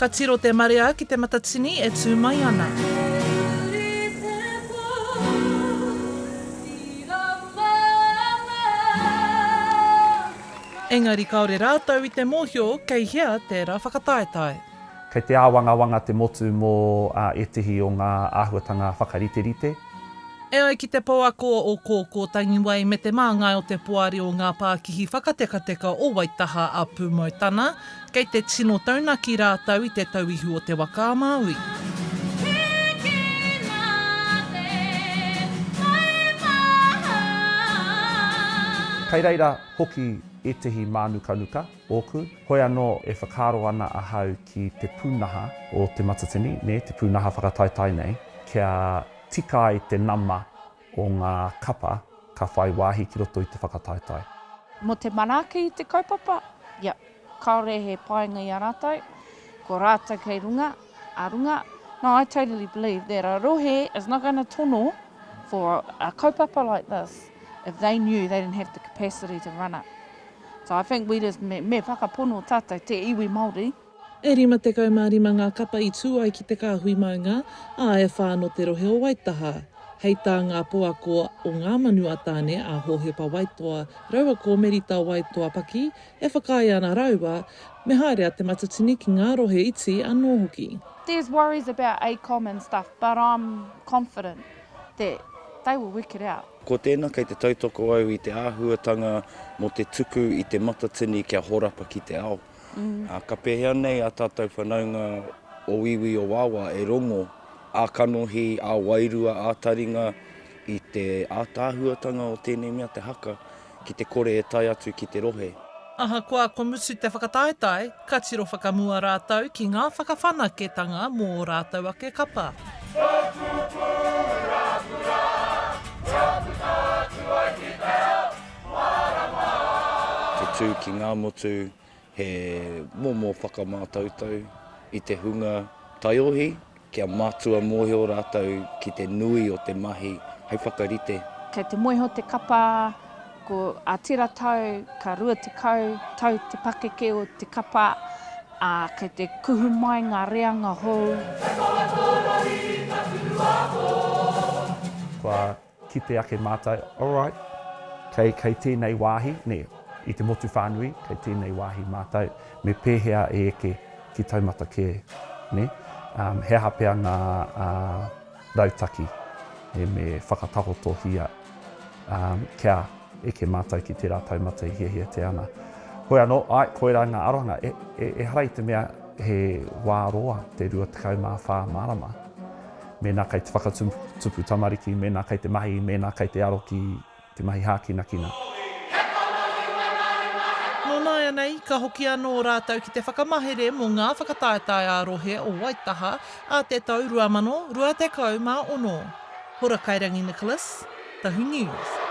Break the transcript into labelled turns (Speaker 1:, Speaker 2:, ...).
Speaker 1: Ka tiro te marea ki te Matatini e tū mai ana. Engari kaore rātau I te mōhio, kei hea tērā whakataetae.
Speaker 2: Kei te āwangawanga te motu mō etihi o ngā āhuatanga whakariterite.
Speaker 1: E ai ki te pouakoa o kōkō tangiwai me te māngai o te poari o ngā Pākihi whakatekateka o Waitaha a Pūmautana, kei te tino taunaki rātau I Te Tau Ihu o Te Waka a Māui.
Speaker 2: Kei reira hoki etihi mānukanuka ōku, hoi anō e whakaro ana ahau ki te pūnaha o te Matatini, te pūnaha whakataetai nei, kia tika ai te nama o ngā kapa ka whai wāhi ki roto I te whakataetai.
Speaker 3: Mo te manaki I te kaupapa, kaore he paenga I a rātou, ko rātou kei runga, a runga. No, I totally believe that a rohe is not going to tono for a kaupapa like this if they knew they didn't have the capacity to run it. So I think we just me whakapono tātou te iwi Māori.
Speaker 1: E rima te kaumārima ngā kapa I tū ai ki te kāhui maunga, a e whāno te rohe o Waitaha. Hei tā ngā poakoa o ngā manua tāne a Hohepa Waitoa, raua ko Merita Waitoa Paki, e whakai ana raua, me haere a te Matatini ki ngā rohe iti anō hoki.
Speaker 3: There's worries about ACOM and stuff, but I'm confident that they will work it out.
Speaker 4: Ko tēnā kei te tautoko au I te āhuatanga mo te tuku I te Matatini kia horapa ki te ao. Ka pēhea nei a tātou whanaunga o iwi o wawa e rongo a kanohi, a wairua, a taringa I te ātāhuatanga o tēnei mea te haka ki te kore e tai atu ki te rohe.
Speaker 1: Aha koa ko musu te whakataetai, ka tiro whakamua rātau ki ngā whakawhanaketanga mō rātau ake kapa.
Speaker 4: Te tū ki ngā motu he mōmō whakamātautau I te hunga taiohi, kia mātua mōhio rātau ki te nui o te mahi, hei whakarite.
Speaker 3: Kei te moiho te kapa, ko a tira tau, ka rua te kau, tau te pakeke o te kapa, kei te kuhu mai ngā reanga hou.
Speaker 2: Kua ki te ake mātai, alright, kei tēnei wāhi, I te motu whānui, kei tēnei wāhi mātai, me pēhea e eke ki taumata kē, he hapea ngā rautaki, me whakatahotohia, kia eke mātai ki tērā taumata I hiahia te ana. Hoi anō, koera ngā arohanga, e harai te mea he wāroa te 24 marama. Mēnā kei te whakatupu tamariki, mēnā kei te mahi, mēnā kei te aro ki te mahi hākinakina.
Speaker 1: No nāia nei, ka hoki anō rātau ki te whakamahere mō ngā whakataetai a rohe o Waitaha a te tau 2020. Hora Kairangi Nicholas, Tahu News.